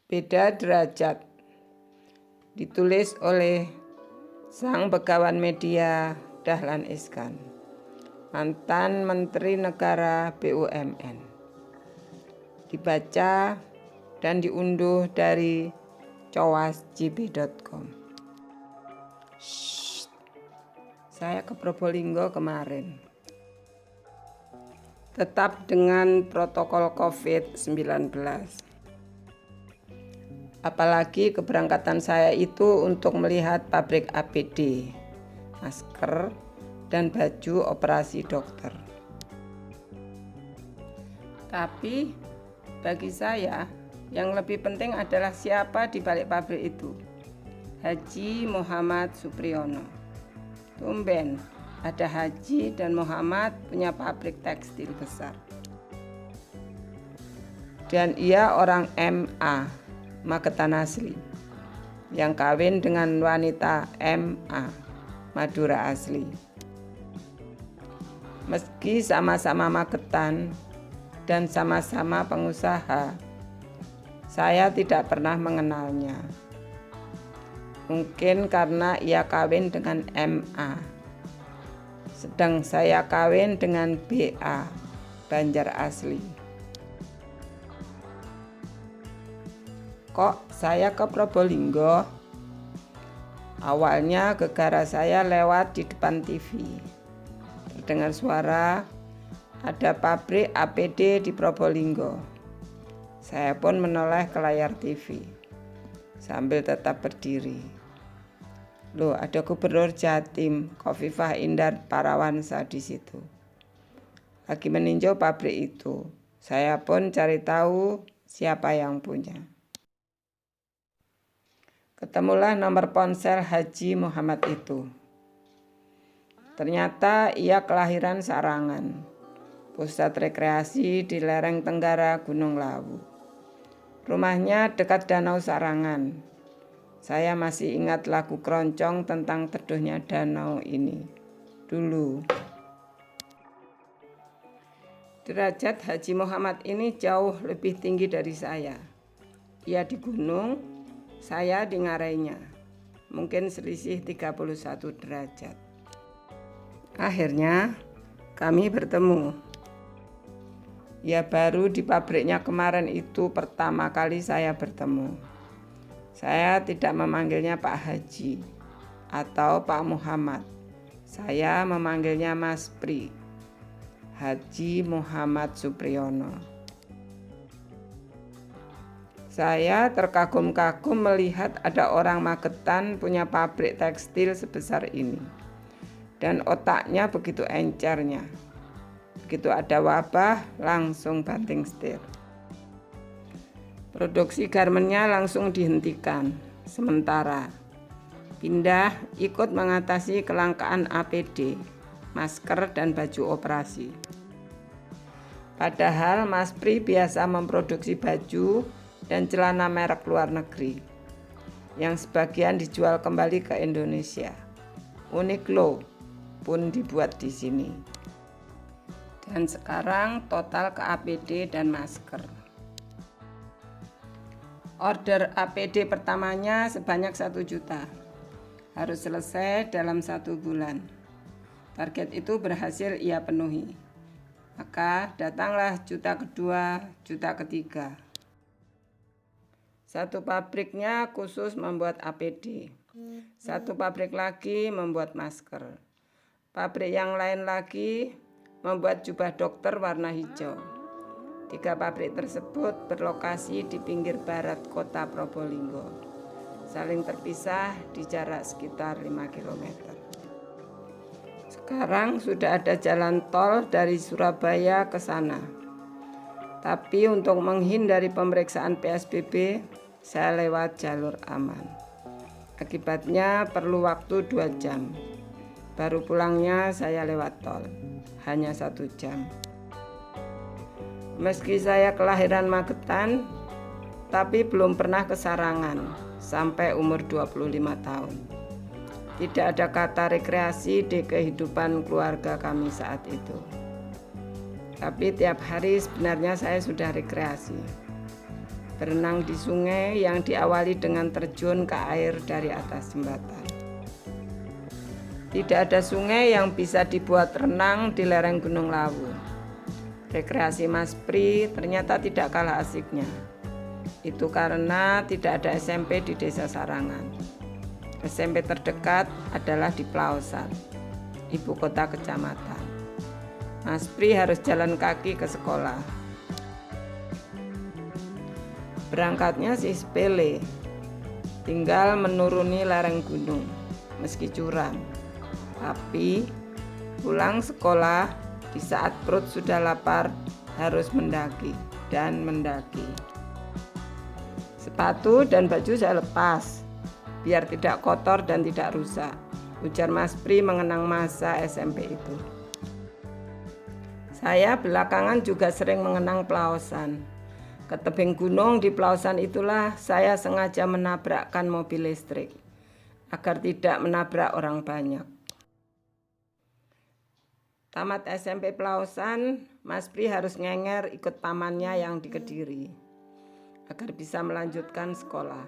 Beda derajat. Ditulis oleh Sang Begawan Media Dahlan Iskan, mantan Menteri Negara BUMN. Dibaca dan diunduh dari cowasjb.com. Saya ke Probolinggo kemarin. Tetap dengan protokol COVID-19. Apalagi keberangkatan saya itu untuk melihat pabrik APD, masker, dan baju operasi dokter. Tapi bagi saya yang lebih penting adalah siapa di balik pabrik itu. Haji Muhammad Supriyono. Tumben ada Haji dan Muhammad punya pabrik tekstil besar. Dan ia orang MA, Magetan asli, yang kawin dengan wanita MA, Madura asli. Meski sama-sama Magetan dan sama-sama pengusaha, saya tidak pernah mengenalnya. Mungkin karena ia kawin dengan MA, sedang saya kawin dengan BA, Banjar asli. Kok saya ke Probolinggo? Awalnya gegara saya lewat di depan TV. Terdengar suara, ada pabrik APD di Probolinggo. Saya pun menoleh ke layar TV sambil tetap berdiri. Loh, ada Gubernur Jatim, Khofifah Indar Parawansa di situ. Lagi meninjau pabrik itu. Saya pun cari tahu siapa yang punya. Ketemulah nomor ponsel Haji Muhammad itu. Ternyata ia kelahiran Sarangan, pusat rekreasi di lereng tenggara Gunung Lawu. Rumahnya dekat Danau Sarangan. Saya masih ingat lagu keroncong tentang teduhnya danau ini dulu. Derajat Haji Muhammad ini jauh lebih tinggi dari saya. Ia di gunung, saya di ngarainya. Mungkin selisih 31 derajat. Akhirnya kami bertemu. Ya baru di pabriknya kemarin itu pertama kali saya bertemu. Saya tidak memanggilnya Pak Haji atau Pak Muhammad. Saya memanggilnya Mas Pri, Haji Muhammad Supriyono. Saya terkagum-kagum melihat ada orang Magetan punya pabrik tekstil sebesar ini. Dan otaknya begitu encernya. Begitu ada wabah, langsung banting setir. Produksi garmennya langsung dihentikan sementara. Pindah ikut mengatasi kelangkaan APD, masker dan baju operasi. Padahal Mas Pri biasa memproduksi baju dan celana merek luar negeri yang sebagian dijual kembali ke Indonesia. Uniqlo pun dibuat di sini. Dan sekarang total ke APD dan masker. Order APD pertamanya sebanyak 1 juta. Harus selesai dalam 1 bulan. Target itu berhasil ia penuhi. Maka datanglah juta kedua, juta ketiga. Satu pabriknya khusus membuat APD. Satu pabrik lagi membuat masker. Pabrik yang lain lagi membuat jubah dokter warna hijau. 3 pabrik tersebut berlokasi di pinggir barat kota Probolinggo, saling terpisah di jarak sekitar 5 km. Sekarang sudah ada jalan tol dari Surabaya ke sana. Tapi untuk menghindari pemeriksaan PSBB, saya lewat jalur aman. Akibatnya perlu waktu 2 jam. Baru pulangnya saya lewat tol, hanya 1 jam. Meski saya kelahiran Magetan, tapi belum pernah ke Sarangan sampai umur 25 tahun. Tidak ada kata rekreasi di kehidupan keluarga kami saat itu. Tapi tiap hari sebenarnya saya sudah rekreasi. berenang di sungai yang diawali dengan terjun ke air dari atas jembatan. Tidak ada sungai yang bisa dibuat renang di lereng Gunung Lawu. Rekreasi Mas Pri ternyata tidak kalah asiknya. Itu karena tidak ada SMP di Desa Sarangan. SMP terdekat adalah di Plaosan, ibu kota kecamatan. Mas Pri harus jalan kaki ke sekolah. Berangkatnya sih sepele, tinggal menuruni lereng gunung meski curam. Tapi pulang sekolah di saat perut sudah lapar harus mendaki dan mendaki. Sepatu dan baju saya lepas biar tidak kotor dan tidak rusak, ujar Mas Pri mengenang masa SMP itu. Saya belakangan juga sering mengenang Plaosan. Ke tebing gunung di Plaosan itulah saya sengaja menabrakkan mobil listrik agar tidak menabrak orang banyak. Tamat SMP Plaosan, Mas Pri harus ngenger ikut pamannya yang di Kediri agar bisa melanjutkan sekolah.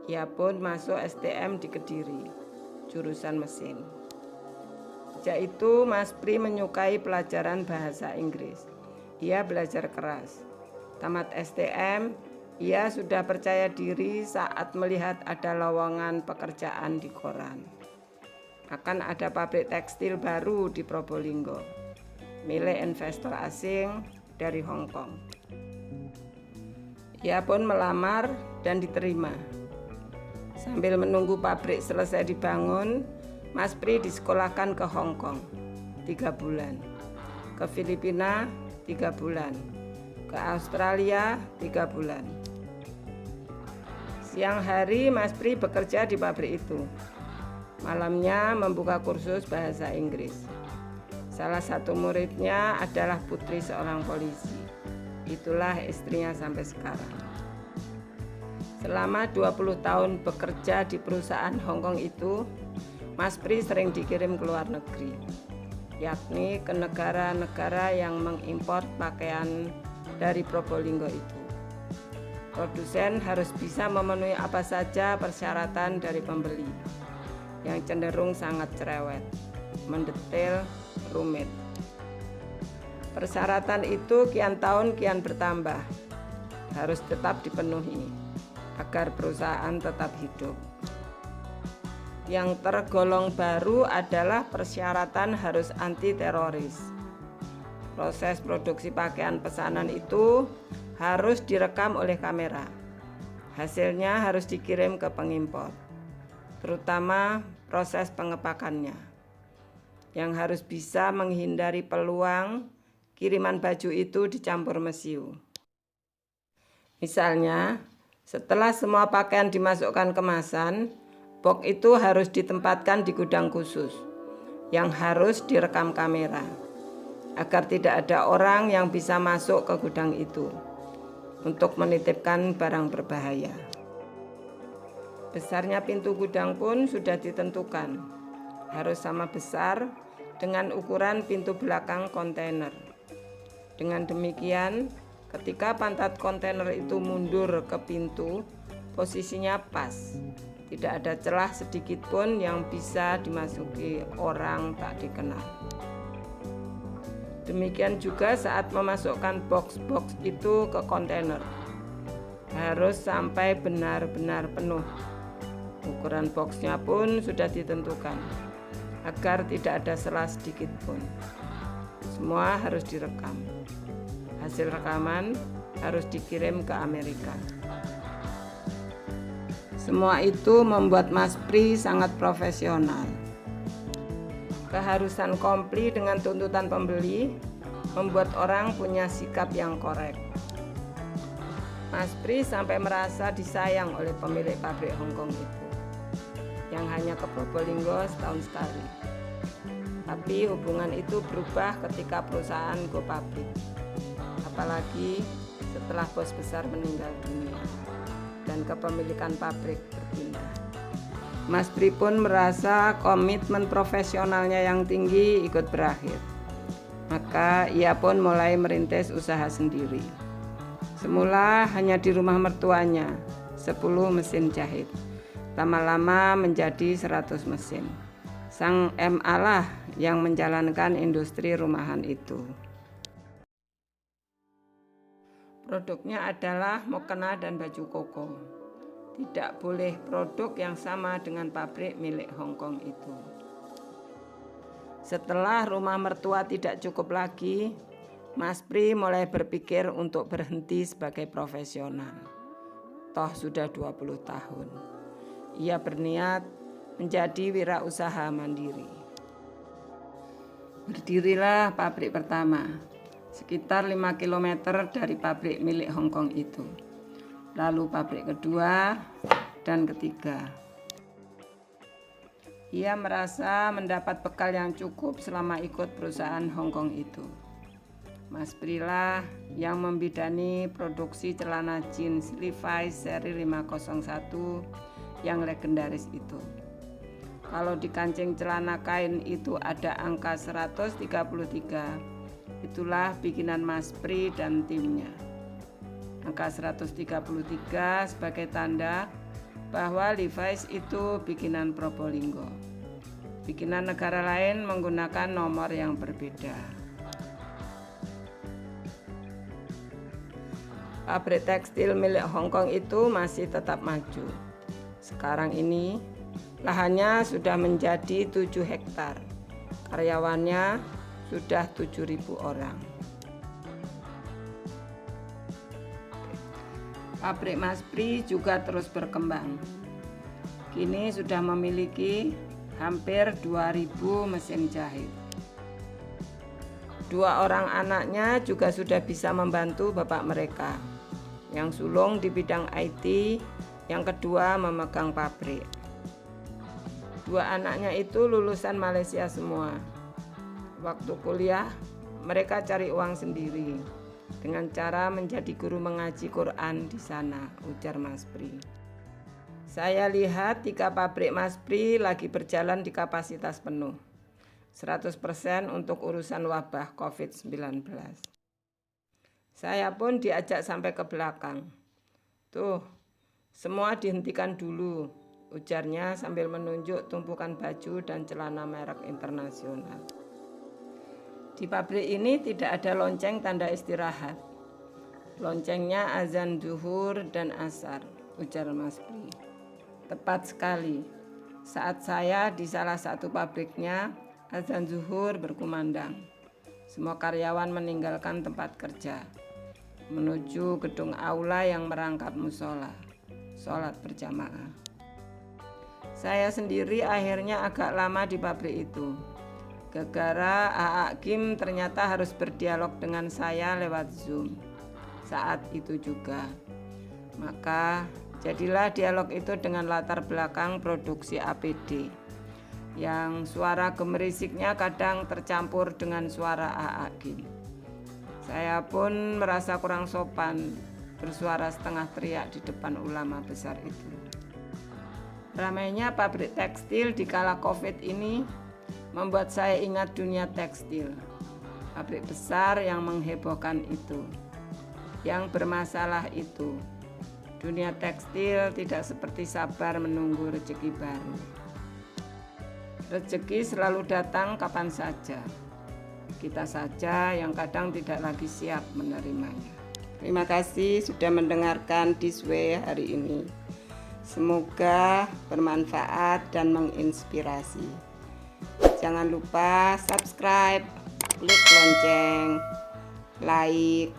Ia pun masuk STM di Kediri, jurusan mesin. Sejak itu Mas Pri menyukai pelajaran bahasa Inggris. Ia belajar keras. Tamat STM, ia sudah percaya diri saat melihat ada lowongan pekerjaan di koran. Akan ada pabrik tekstil baru di Probolinggo, milik investor asing dari Hong Kong. Ia pun melamar dan diterima. Sambil menunggu pabrik selesai dibangun, Mas Pri disekolahkan ke Hong Kong 3 bulan, ke Filipina 3 bulan, ke Australia 3 bulan. Siang hari Mas Pri bekerja di pabrik itu. Malamnya membuka kursus bahasa Inggris. Salah satu muridnya adalah putri seorang polisi. Itulah istrinya sampai sekarang. Selama 20 tahun bekerja di perusahaan Hong Kong itu, Mas Pri sering dikirim ke luar negeri, yakni ke negara-negara yang mengimpor pakaian dari Probolinggo itu. Produsen harus bisa memenuhi apa saja persyaratan dari pembeli, yang cenderung sangat cerewet, mendetail, rumit. Persyaratan itu kian tahun kian bertambah, harus tetap dipenuhi agar perusahaan tetap hidup. Yang tergolong baru adalah persyaratan harus anti teroris. Proses produksi pakaian pesanan itu harus direkam oleh kamera. Hasilnya harus dikirim ke pengimpor, terutama proses pengepakannya, yang harus bisa menghindari peluang kiriman baju itu dicampur mesiu. Misalnya, setelah semua pakaian dimasukkan kemasan, box itu harus ditempatkan di gudang khusus yang harus direkam kamera agar tidak ada orang yang bisa masuk ke gudang itu untuk menitipkan barang berbahaya. Besarnya pintu gudang pun sudah ditentukan, harus sama besar dengan ukuran pintu belakang kontainer. Dengan demikian, ketika pantat kontainer itu mundur ke pintu, posisinya pas. Tidak ada celah sedikit pun yang bisa dimasuki orang tak dikenal. Demikian juga saat memasukkan box-box itu ke kontainer, harus sampai benar-benar penuh. Ukuran boxnya pun sudah ditentukan agar tidak ada celah sedikit pun. Semua harus direkam. Hasil rekaman harus dikirim ke Amerika. Semua itu membuat Mas Pri sangat profesional. Keharusan komplit dengan tuntutan pembeli membuat orang punya sikap yang korek. Mas Pri sampai merasa disayang oleh pemilik pabrik Hong Kong itu, yang hanya ke Probolinggo setahun sekali. Tapi hubungan itu berubah ketika perusahaan go public, apalagi setelah bos besar meninggal dunia dan kepemilikan pabrik berpindah. Mas Pri pun merasa komitmen profesionalnya yang tinggi ikut berakhir. Maka ia pun mulai merintis usaha sendiri. Semula hanya di rumah mertuanya 10 mesin jahit. Lama-lama menjadi 100 mesin. Sang MA lah yang menjalankan industri rumahan itu. Produknya adalah mukena dan baju koko. Tidak boleh produk yang sama dengan pabrik milik Hong Kong itu. Setelah rumah mertua tidak cukup lagi, Mas Pri mulai berpikir untuk berhenti sebagai profesional. Toh sudah 20 tahun. Ia berniat menjadi wirausaha mandiri. Berdirilah pabrik pertama, sekitar 5 km dari pabrik milik Hong Kong itu. Lalu pabrik kedua dan ketiga. Ia merasa mendapat bekal yang cukup selama ikut perusahaan Hong Kong itu. Mas Pri lah yang membidani produksi celana jeans Levi's seri 501 yang legendaris itu. Kalau di kancing celana kain itu ada angka 133, itulah bikinan Mas Pri dan timnya. Angka 133 sebagai tanda bahwa Levi's itu bikinan Probolinggo. Bikinan negara lain menggunakan nomor yang berbeda. Pabrik tekstil milik Hong Kong itu masih tetap maju. Sekarang ini lahannya sudah menjadi 7 hektar. Karyawannya sudah 7.000 orang. Pabrik Mas Pri juga terus berkembang. Kini sudah memiliki hampir 2.000 mesin jahit. 2 orang anaknya juga sudah bisa membantu bapak mereka. Yang sulung di bidang IT, yang kedua memegang pabrik. 2 anaknya itu lulusan Malaysia semua. Waktu kuliah, mereka cari uang sendiri dengan cara menjadi guru mengaji Quran di sana, ujar Mas Pri. Saya lihat 3 pabrik Mas Pri lagi berjalan di kapasitas penuh. 100% untuk urusan wabah COVID-19. Saya pun diajak sampai ke belakang. Tuh, semua dihentikan dulu, ujarnya sambil menunjuk tumpukan baju dan celana merek internasional. Di pabrik ini tidak ada lonceng tanda istirahat. Loncengnya azan zuhur dan asar, ujar Mas Pri. Tepat sekali. Saat saya di salah satu pabriknya, azan zuhur berkumandang. Semua karyawan meninggalkan tempat kerja, menuju gedung aula yang merangkap musola, sholat berjamaah. Saya sendiri akhirnya agak lama di pabrik itu. Gara-gara Aa Kim ternyata harus berdialog dengan saya lewat Zoom saat itu juga. Maka jadilah dialog itu dengan latar belakang produksi APD yang suara gemerisiknya kadang tercampur dengan suara Aa Kim. Saya pun merasa kurang sopan bersuara setengah teriak di depan ulama besar itu. Ramainya pabrik tekstil di kala COVID ini membuat saya ingat dunia tekstil. Pabrik besar yang menghebohkan itu, yang bermasalah itu. Dunia tekstil tidak seperti sabar menunggu rezeki baru. Rezeki selalu datang kapan saja. Kita saja yang kadang tidak lagi siap menerimanya. Terima kasih sudah mendengarkan This Way hari ini. Semoga bermanfaat dan menginspirasi. Jangan lupa subscribe, klik lonceng, like,